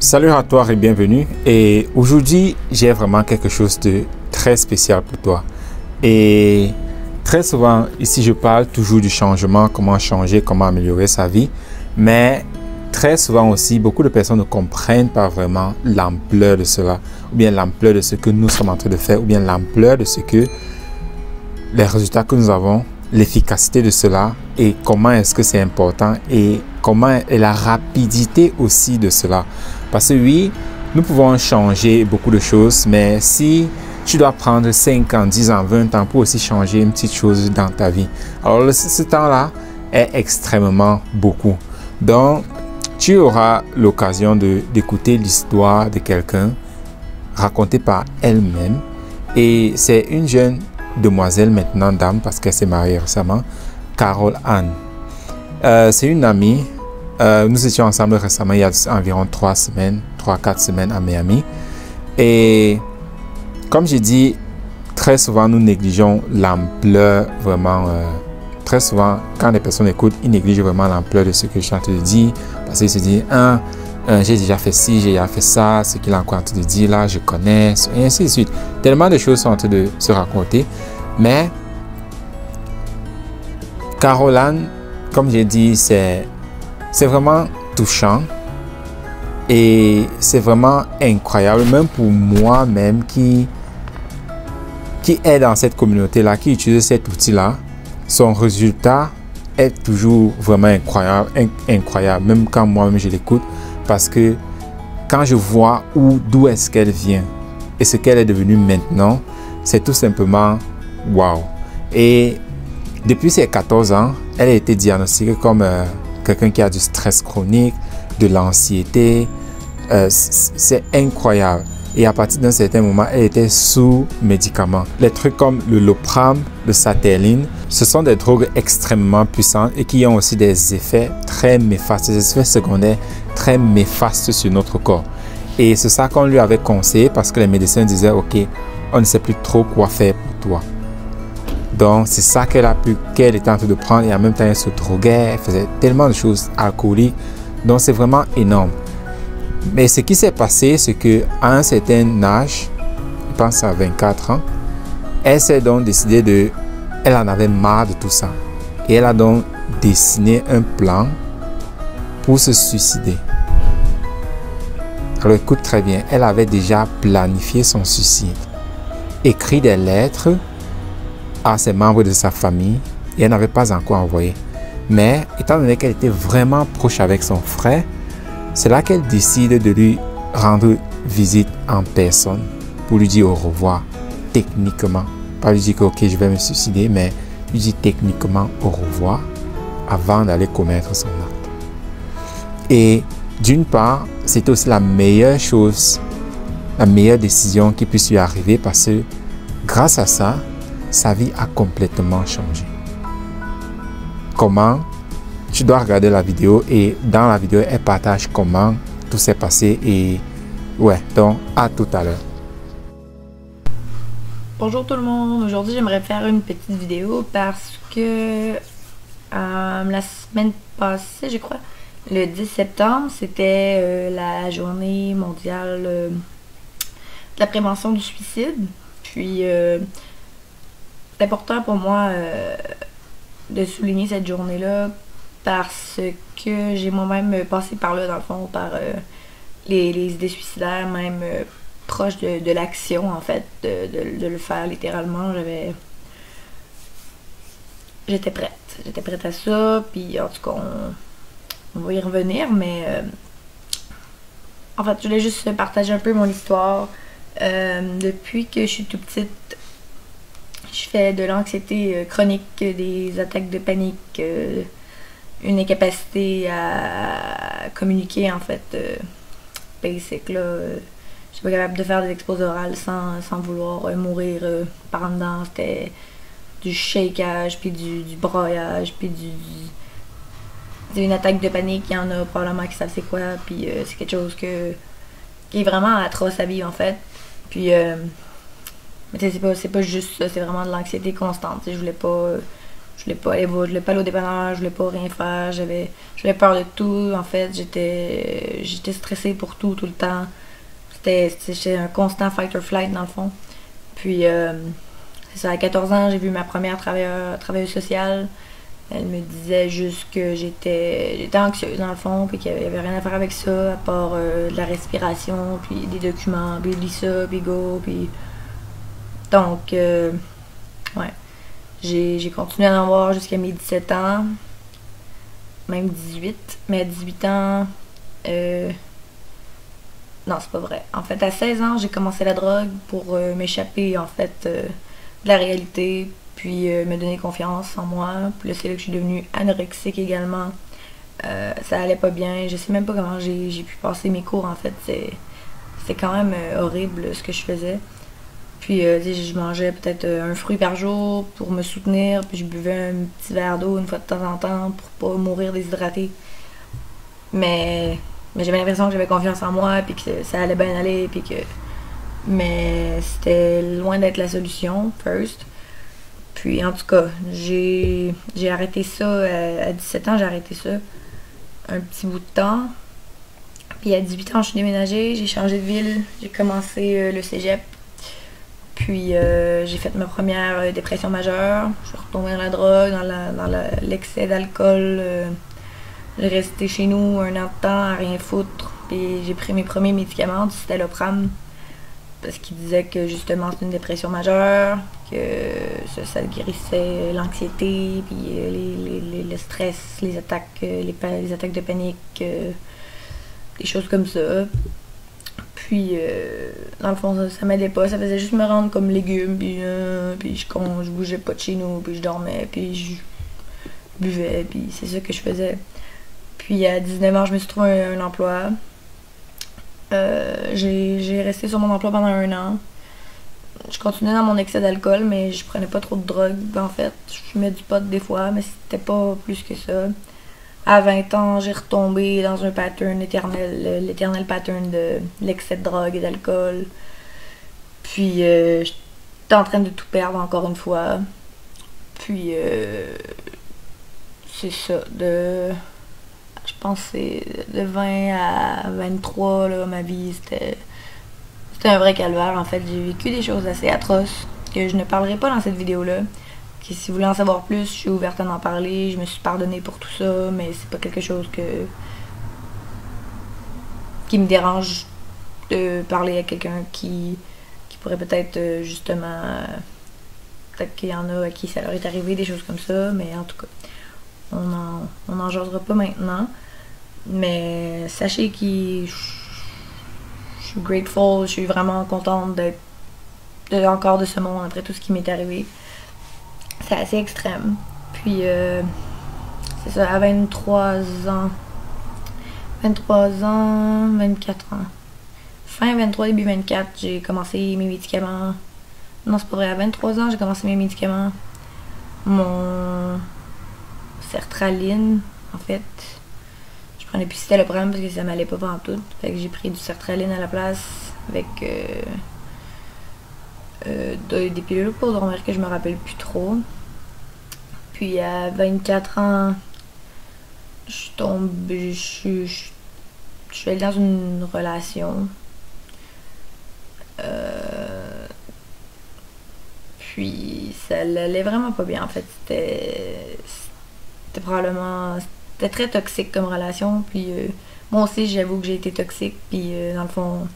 Salut à toi et bienvenue. Et aujourd'hui, j'ai vraiment quelque chose de très spécial pour toi. Et très souvent, ici, je parle toujours du changement, comment changer, comment améliorer sa vie. Mais très souvent aussi, beaucoup de personnes ne comprennent pas vraiment l'ampleur de cela, ou bien l'ampleur de ce que nous sommes en train de faire, ou bien l'ampleur de ce que les résultats que nous avons, l'efficacité de cela et comment est-ce que c'est important et comment est la rapidité aussi de cela. Parce que oui, nous pouvons changer beaucoup de choses, mais si tu dois prendre 5 ans, 10 ans, 20 ans pour aussi changer une petite chose dans ta vie, alors ce temps-là est extrêmement beaucoup. Donc, tu auras l'occasion d'écouter l'histoire de quelqu'un racontée par elle-même. Et c'est une jeune demoiselle, maintenant dame, parce qu'elle s'est mariée récemment, Carol Ann. C'est une amie. Nous étions ensemble récemment, il y a environ 3-4 semaines à Miami. Et comme j'ai dit, très souvent nous négligeons l'ampleur vraiment. Très souvent, quand les personnes écoutent, ils négligent vraiment l'ampleur de ce que je suis en train de dire. Parce qu'ils se disent, j'ai déjà fait ci, j'ai déjà fait ça, ce qu'il est encore en train de dire là, je connais, et ainsi de suite. Tellement de choses sont en train de se raconter. Mais Carol Ann, comme j'ai dit, c'est vraiment touchant. Et c'est vraiment incroyable, même pour moi-même qui est dans cette communauté-là, qui utilise cet outil-là. Son résultat est toujours vraiment incroyable, même quand moi-même je l'écoute. Parce que quand je vois d'où est-ce qu'elle vient et ce qu'elle est devenue maintenant, c'est tout simplement wow. Et depuis ses 14 ans, elle a été diagnostiquée comme quelqu'un qui a du stress chronique, de l'anxiété. C'est incroyable. Et à partir d'un certain moment, elle était sous médicaments. Les trucs comme le Loprane, le Sertraline, ce sont des drogues extrêmement puissantes et qui ont aussi des effets très néfastes, des effets secondaires très néfastes sur notre corps. Et c'est ça qu'on lui avait conseillé parce que les médecins disaient, OK, on ne sait plus trop quoi faire pour toi. Donc, c'est ça qu'elle était en train de prendre et en même temps, elle se droguait, elle faisait tellement de choses alcooliques. Donc, c'est vraiment énorme. Mais ce qui s'est passé, c'est qu'à un certain âge, je pense à 24 ans, elle s'est donc décidé elle en avait marre de tout ça. Et elle a donc dessiné un plan pour se suicider. Alors écoute très bien, elle avait déjà planifié son suicide, écrit des lettres à ses membres de sa famille et elle n'avait pas encore envoyé. Mais étant donné qu'elle était vraiment proche avec son frère, c'est là qu'elle décide de lui rendre visite en personne pour lui dire au revoir techniquement. Pas lui dire que ok, je vais me suicider, mais lui dire techniquement au revoir avant d'aller commettre son acte. Et d'une part, c'était aussi la meilleure chose, la meilleure décision qui puisse lui arriver parce que grâce à ça, sa vie a complètement changé. Comment? Tu dois regarder la vidéo et dans la vidéo, elle partage comment tout s'est passé et ouais, donc à tout à l'heure. Bonjour tout le monde, aujourd'hui j'aimerais faire une petite vidéo parce que la semaine passée, je crois, le 10 septembre, c'était la journée mondiale de la prévention du suicide. Puis c'est important pour moi de souligner cette journée-là parce que j'ai moi-même passé par là, dans le fond, par les idées suicidaires, même proche de l'action, en fait, de le faire littéralement. J'étais prête à ça, puis en tout cas, on va y revenir, mais en fait, je voulais juste partager un peu mon histoire. Depuis que je suis toute petite, je fais de l'anxiété chronique, des attaques de panique, une incapacité à communiquer, en fait, basic, là. Je suis pas capable de faire des expos orales sans vouloir mourir par en dedans. C'était du shakeage, puis du broyage, puis une attaque de panique. Il y en a probablement qui savent c'est quoi, puis c'est quelque chose qui est vraiment atroce à vivre, en fait. Puis, mais c'est pas juste ça, c'est vraiment de l'anxiété constante. Je voulais pas Je voulais pas aller au dépanneur, je voulais pas rien faire, j'avais peur de tout, en fait, j'étais stressée pour tout, tout le temps. C'était un constant fight or flight, dans le fond. Puis, c'est ça, à 14 ans, j'ai vu ma première travailleuse sociale. Elle me disait juste que j'étais anxieuse, dans le fond, puis qu'il n'y avait rien à faire avec ça, à part de la respiration, puis des documents, puis lis ça, puis go, puis... Donc, ouais. J'ai continué à en avoir jusqu'à mes 17 ans, même 18, mais à 18 ans, non, c'est pas vrai. En fait, à 16 ans, j'ai commencé la drogue pour m'échapper, en fait, de la réalité, puis me donner confiance en moi. Puis là, c'est là que je suis devenue anorexique également. Ça allait pas bien. Je sais même pas comment j'ai pu passer mes cours, en fait. C'était quand même horrible ce que je faisais. Puis, je mangeais peut-être un fruit par jour pour me soutenir, puis je buvais un petit verre d'eau une fois de temps en temps pour pas mourir déshydraté. Mais j'avais l'impression que j'avais confiance en moi, puis que ça allait bien aller, puis que... Mais c'était loin d'être la solution, first. Puis, en tout cas, j'ai arrêté ça, à 17 ans, j'ai arrêté ça un petit bout de temps. Puis, à 18 ans, je suis déménagée, j'ai changé de ville, j'ai commencé le cégep. Puis j'ai fait ma première dépression majeure. Je suis retombée dans la drogue, dans l'excès d'alcool. J'ai resté chez nous un an de temps à rien foutre. Puis j'ai pris mes premiers médicaments, du citalopram. Parce qu'ils disaient que justement c'était une dépression majeure, que ça guérissait l'anxiété, puis le stress, les attaques de panique, des choses comme ça. Puis, dans le fond, ça m'aidait pas. Ça faisait juste me rendre comme légume. Puis je bougeais pas de chez nous. Puis je dormais. Puis je buvais. Puis c'est ça que je faisais. Puis à 19 ans, je me suis trouvé un emploi. J'ai resté sur mon emploi pendant un an. Je continuais dans mon excès d'alcool, mais je prenais pas trop de drogue. En fait, je fumais du pot des fois, mais c'était pas plus que ça. À 20 ans, j'ai retombé dans un pattern éternel, l'éternel pattern de l'excès de drogue et d'alcool. Puis, j'étais en train de tout perdre encore une fois. Puis, c'est ça, je pense que c'est de 20 à 23, là, ma vie, c'était un vrai calvaire, en fait. J'ai vécu des choses assez atroces que je ne parlerai pas dans cette vidéo-là. Si vous voulez en savoir plus, je suis ouverte à en parler. Je me suis pardonnée pour tout ça, mais c'est pas quelque chose qui me dérange de parler à quelqu'un qui pourrait peut-être justement... peut-être qu'il y en a à qui ça leur est arrivé, des choses comme ça, mais en tout cas, on n'en jasera pas maintenant. Mais sachez que je suis grateful, je suis vraiment contente d'être encore de ce monde après tout ce qui m'est arrivé. C'est assez extrême. Puis, c'est ça, à 23 ans, 24 ans. Fin 23, début 24, j'ai commencé mes médicaments. Non, c'est pas vrai, à 23 ans, j'ai commencé mes médicaments. Mon sertraline, en fait. Je prenais plus citalopram parce que ça m'allait pas pantoute. Fait que j'ai pris du sertraline à la place avec des pilules pour dormir que je me rappelle plus trop. Puis à 24 ans, je suis tombée, je suis allée dans une relation. Puis ça allait vraiment pas bien en fait. C'était probablement... C'était très toxique comme relation. Puis moi aussi, j'avoue que j'ai été toxique. Puis dans le fond,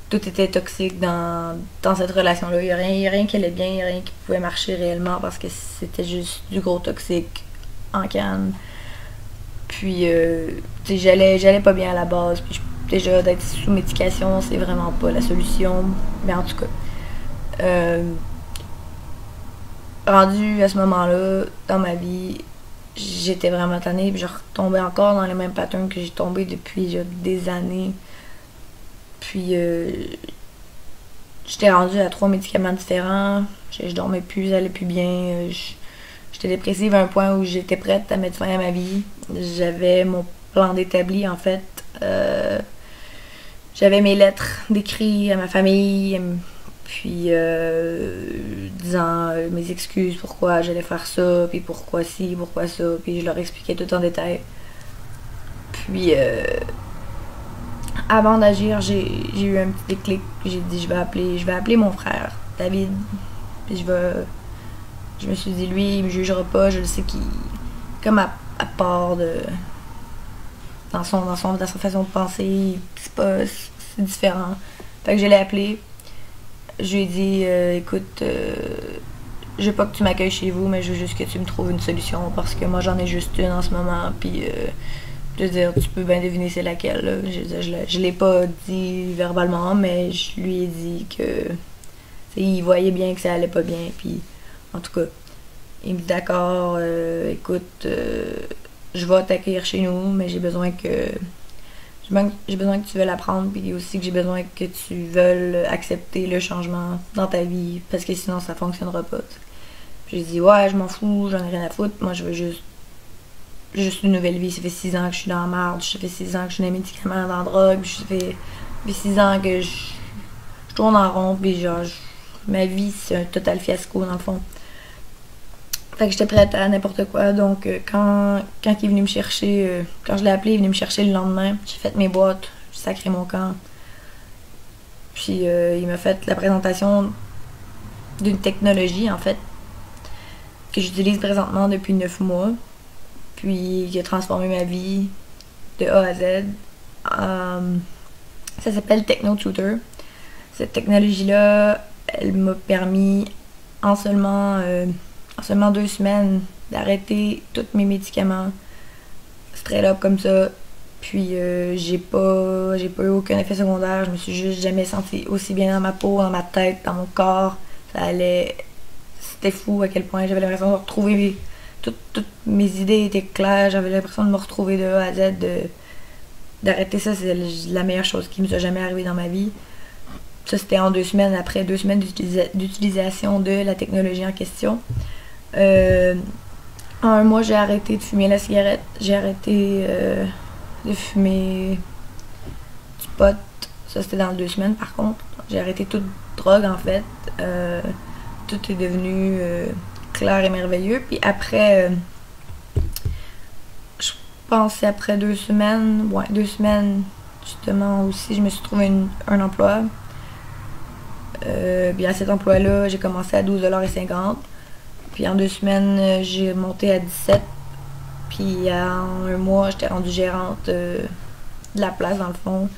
tout était toxique dans cette relation-là. Il n'y a rien qui allait bien, il n'y a rien qui pouvait marcher réellement parce que c'était juste du gros toxique en canne. Puis, j'allais pas bien à la base. Puis déjà, d'être sous médication, c'est vraiment pas la solution. Mais en tout cas, rendu à ce moment-là, dans ma vie, j'étais vraiment tannée. Puis je retombais encore dans les mêmes patterns que j'ai tombé depuis des années. Puis, j'étais rendue à 3 médicaments différents. Je dormais plus, j'allais plus bien. J'étais dépressive à un point où j'étais prête à mettre fin à ma vie. J'avais mon plan d'établi, en fait. J'avais mes lettres d'écrit à ma famille, Puis disant mes excuses, pourquoi j'allais faire ça, puis pourquoi ci, pourquoi ça, puis je leur expliquais tout en détail. Puis avant d'agir, j'ai eu un petit déclic, puis j'ai dit je vais appeler mon frère, David, puis je me suis dit lui, il me jugera pas, je le sais qu'il comme à part de dans sa façon de penser, c'est différent. Fait que je l'ai appelé. Je lui ai dit écoute, je veux pas que tu m'accueilles chez vous, mais je veux juste que tu me trouves une solution parce que moi j'en ai juste une en ce moment, puis je veux dire, tu peux bien deviner c'est laquelle. Là. Je l'ai pas dit verbalement, mais je lui ai dit que il voyait bien que ça allait pas bien, puis en tout cas, il me dit d'accord, écoute, je vais t'accueillir chez nous, mais j'ai besoin que tu veuilles apprendre, puis aussi que j'ai besoin que tu veuilles accepter le changement dans ta vie, parce que sinon ça fonctionnera pas. Puis j'ai dit ouais, je m'en fous, j'en ai rien à foutre, moi je veux juste une nouvelle vie. Ça fait 6 ans que je suis dans la merde, ça fait 6 ans que je suis dans les médicaments, dans la drogue, ça fait 6 ans que je tourne en rond, puis genre ma vie c'est un total fiasco dans le fond. Fait que j'étais prête à n'importe quoi. Donc, quand il est venu me chercher, quand je l'ai appelé, il est venu me chercher le lendemain. J'ai fait mes boîtes, j'ai sacré mon camp. Puis, il m'a fait la présentation d'une technologie, en fait, que j'utilise présentement depuis 9 mois. Puis, qui a transformé ma vie de A à Z. Ça s'appelle TechnoTutor. Cette technologie-là, elle m'a permis en seulement 2 semaines d'arrêter tous mes médicaments straight up comme ça. Puis j'ai pas eu aucun effet secondaire. Je me suis juste jamais sentie aussi bien dans ma peau, dans ma tête, dans mon corps. C'était fou à quel point j'avais l'impression de retrouver toutes mes idées étaient claires. J'avais l'impression de me retrouver de A à Z, d'arrêter ça. C'est la meilleure chose qui me soit jamais arrivée dans ma vie. Ça, c'était en 2 semaines, après 2 semaines d'utilisation de la technologie en question. En 1 mois, j'ai arrêté de fumer la cigarette. J'ai arrêté de fumer du pot. Ça, c'était dans 2 semaines, par contre. J'ai arrêté toute drogue, en fait. Tout est devenu clair et merveilleux. Puis après, je pense après 2 semaines, 2 semaines, justement, aussi, je me suis trouvé un emploi. Puis à cet emploi-là, j'ai commencé à 12,50 $. Puis en 2 semaines, j'ai monté à 17. Puis en 1 mois, j'étais rendue gérante de la place, dans le fond,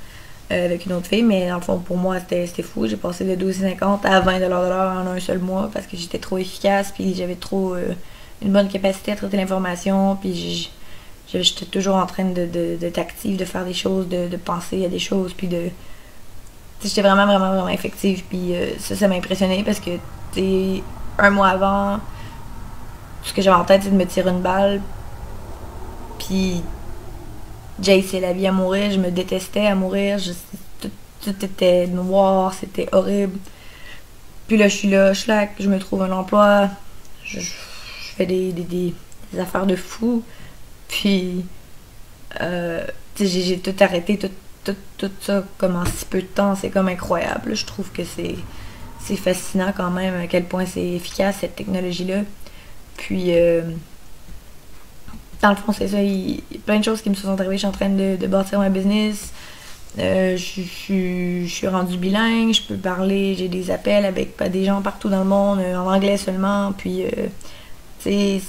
avec une autre fille. Mais dans le fond, pour moi, c'était fou. J'ai passé de 12,50 à 20 $ en un seul mois parce que j'étais trop efficace. Puis j'avais trop une bonne capacité à traiter l'information. Puis j'étais toujours en train d'être active, de faire des choses, de penser à des choses. Puis j'étais vraiment, vraiment, vraiment effective. Puis ça m'a impressionné parce que, 1 mois avant, ce que j'avais en tête, c'est de me tirer une balle. Puis, c'est la vie à mourir. Je me détestais à mourir. Tout était noir, c'était horrible. Puis là, je suis là, je me trouve un emploi. Je fais des affaires de fou. Puis, j'ai tout arrêté, tout ça comme en si peu de temps. C'est comme incroyable. Je trouve que c'est fascinant quand même à quel point c'est efficace, cette technologie-là. Puis, dans le fond, c'est ça. Il y a plein de choses qui me sont arrivées. Je suis en train de bâtir ma business. Je suis rendue bilingue. Je peux parler. J'ai des appels avec des gens partout dans le monde, en anglais seulement. Puis, c'est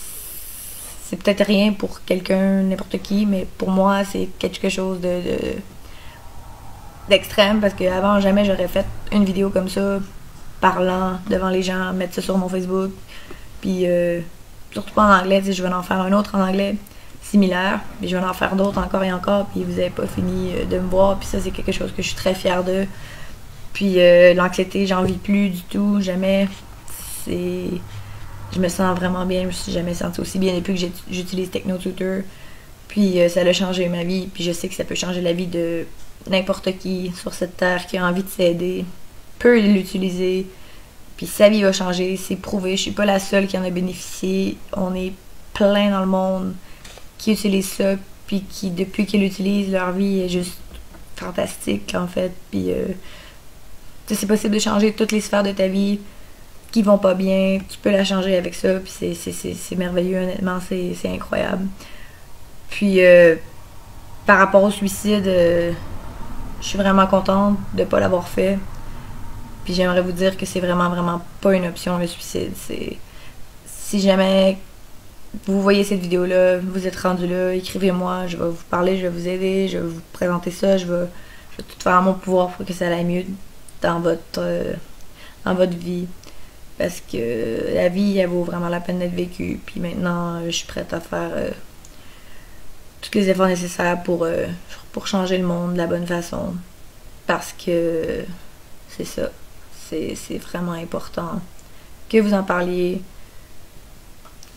peut-être rien pour quelqu'un, n'importe qui, mais pour moi, c'est quelque chose d'extrême parce qu'avant, jamais j'aurais fait une vidéo comme ça, parlant devant les gens, mettre ça sur mon Facebook. Puis, surtout pas en anglais, je vais en faire un autre en anglais similaire, puis je vais en faire d'autres encore et encore, puis vous avez pas fini de me voir, puis ça c'est quelque chose que je suis très fière de. Puis l'anxiété, j'en vis plus du tout, jamais. Je me sens vraiment bien, je me suis jamais sentie aussi bien depuis que j'utilise TechnoTutor. Puis ça a changé ma vie, puis je sais que ça peut changer la vie de n'importe qui sur cette terre qui a envie de s'aider, peut l'utiliser. Puis sa vie va changer, c'est prouvé. Je suis pas la seule qui en a bénéficié. On est plein dans le monde qui utilisent ça, puis qui, depuis qu'ils l'utilisent, leur vie est juste fantastique, en fait. Puis c'est possible de changer toutes les sphères de ta vie qui vont pas bien. Tu peux la changer avec ça, puis c'est merveilleux, honnêtement, c'est incroyable. Puis, par rapport au suicide, je suis vraiment contente de pas l'avoir fait. Puis j'aimerais vous dire que c'est vraiment, vraiment pas une option, le suicide. Si jamais vous voyez cette vidéo-là, vous êtes rendu là, écrivez-moi, je vais vous parler, je vais vous aider, je vais vous présenter ça, je vais tout faire à mon pouvoir pour que ça aille mieux dans votre vie. Parce que la vie, elle vaut vraiment la peine d'être vécue. Puis maintenant, je suis prête à faire tous les efforts nécessaires pour changer le monde de la bonne façon. Parce que c'est ça. C'est vraiment important que vous en parliez.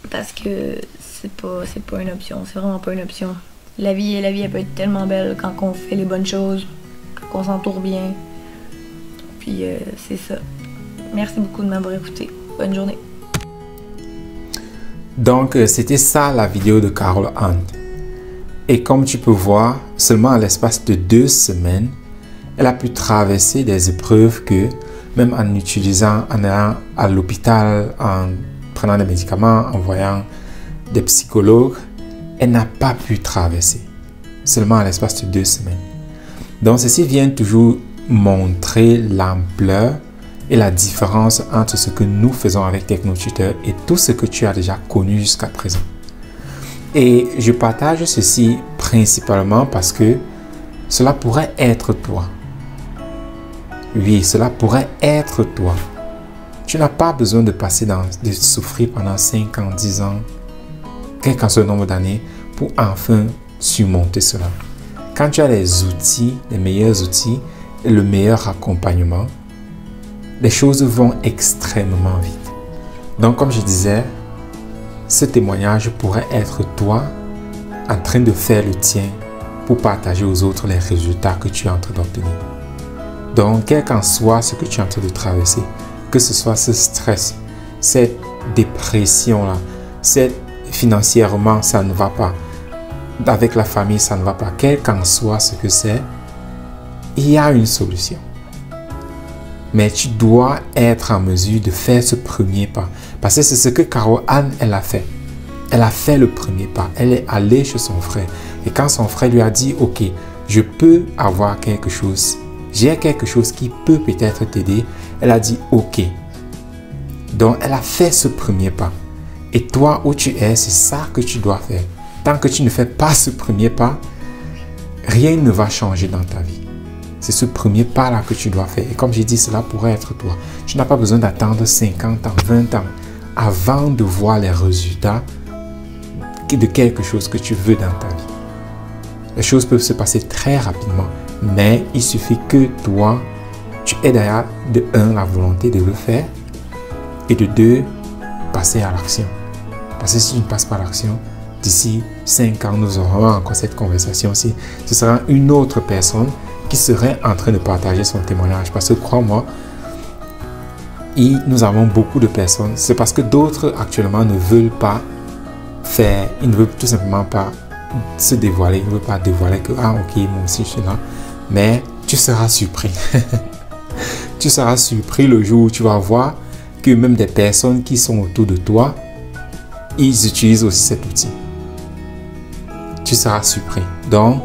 Parce que c'est pas une option. C'est vraiment pas une option. La vie, elle peut être tellement belle quand on fait les bonnes choses, quand on s'entoure bien. Puis c'est ça. Merci beaucoup de m'avoir écouté. Bonne journée. Donc, c'était ça la vidéo de Carol Ann. Et comme tu peux voir, seulement à l'espace de 2 semaines, elle a pu traverser des épreuves que, même en utilisant, en allant à l'hôpital, en prenant des médicaments, en voyant des psychologues, elle n'a pas pu traverser. Seulement à l'espace de 2 semaines. Donc, ceci vient toujours montrer l'ampleur et la différence entre ce que nous faisons avec TechnoTutor et tout ce que tu as déjà connu jusqu'à présent. Et je partage ceci principalement parce que cela pourrait être toi. Oui, cela pourrait être toi. Tu n'as pas besoin de de souffrir pendant 5 ans, 10 ans, quel qu'en soit le nombre d'années, pour enfin surmonter cela. Quand tu as les outils, les meilleurs outils et le meilleur accompagnement, les choses vont extrêmement vite. Donc, comme je disais, ce témoignage pourrait être toi en train de faire le tien pour partager aux autres les résultats que tu es en train d'obtenir. Donc, quel qu'en soit ce que tu es en train de traverser, que ce soit ce stress, cette dépression-là, financièrement, ça ne va pas, avec la famille, ça ne va pas, quel qu'en soit ce que c'est, il y a une solution. Mais tu dois être en mesure de faire ce premier pas. Parce que c'est ce que Carol Ann, elle a fait. Elle a fait le premier pas. Elle est allée chez son frère. Et quand son frère lui a dit, ok, je peux avoir quelque chose. J'ai quelque chose qui peut peut-être t'aider. Elle a dit, ok. Donc, elle a fait ce premier pas. Et toi, où tu es, c'est ça que tu dois faire. Tant que tu ne fais pas ce premier pas, rien ne va changer dans ta vie. C'est ce premier pas-là que tu dois faire. Et comme j'ai dit, cela pourrait être toi. Tu n'as pas besoin d'attendre 50 ans, 20 ans avant de voir les résultats de quelque chose que tu veux dans ta vie. Les choses peuvent se passer très rapidement, mais il suffit que toi, tu aies derrière de 1, la volonté de le faire et de 2, passer à l'action. Parce que si tu ne passes pas à l'action, d'ici 5 ans, nous aurons encore cette conversation-ci. Ce sera une autre personne qui serait en train de partager son témoignage. Parce que crois-moi, nous avons beaucoup de personnes. C'est parce que d'autres actuellement ne veulent pas faire, ils ne veulent tout simplement pas se dévoiler. Ils ne veulent pas dévoiler que, ah ok, moi aussi je suis là. Mais tu seras surpris. Tu seras surpris le jour où tu vas voir que même des personnes qui sont autour de toi, ils utilisent aussi cet outil. Tu seras surpris. Donc,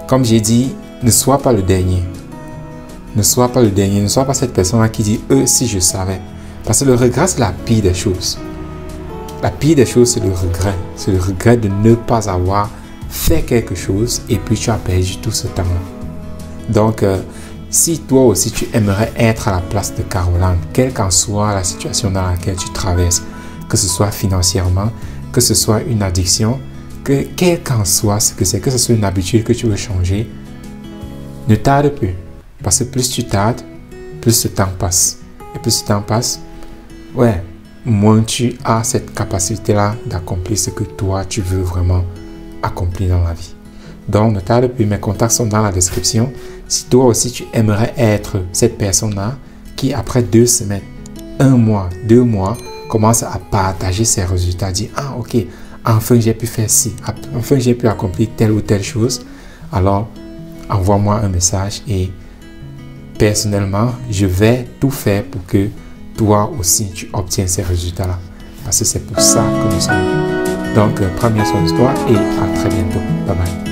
comme j'ai dit, ne sois pas le dernier. Ne sois pas le dernier. Ne sois pas cette personne-là qui dit « si je savais ». Parce que le regret, c'est la pire des choses. La pire des choses, c'est le regret. C'est le regret de ne pas avoir fait quelque chose et puis tu as perdu tout ce temps-là. Donc, si toi aussi, tu aimerais être à la place de Carol Ann, quelle qu'en soit la situation dans laquelle tu traverses, que ce soit financièrement, que ce soit une addiction, quel qu'en soit ce que c'est, que ce soit une habitude que tu veux changer, ne tarde plus, parce que plus tu tardes, plus le temps passe. Et plus le temps passe, ouais, moins tu as cette capacité-là d'accomplir ce que toi, tu veux vraiment accomplir dans la vie. Donc, ne tarde plus, mes contacts sont dans la description. Si toi aussi, tu aimerais être cette personne-là qui, après 2 semaines, 1 mois, 2 mois, commence à partager ses résultats, dire « Ah, ok, enfin j'ai pu faire ci, enfin j'ai pu accomplir telle ou telle chose. » Alors, envoie-moi un message et personnellement, je vais tout faire pour que toi aussi, tu obtiennes ces résultats-là. Parce que c'est pour ça que nous sommes là. Donc, prends bien soin de toi et à très bientôt. Bye bye.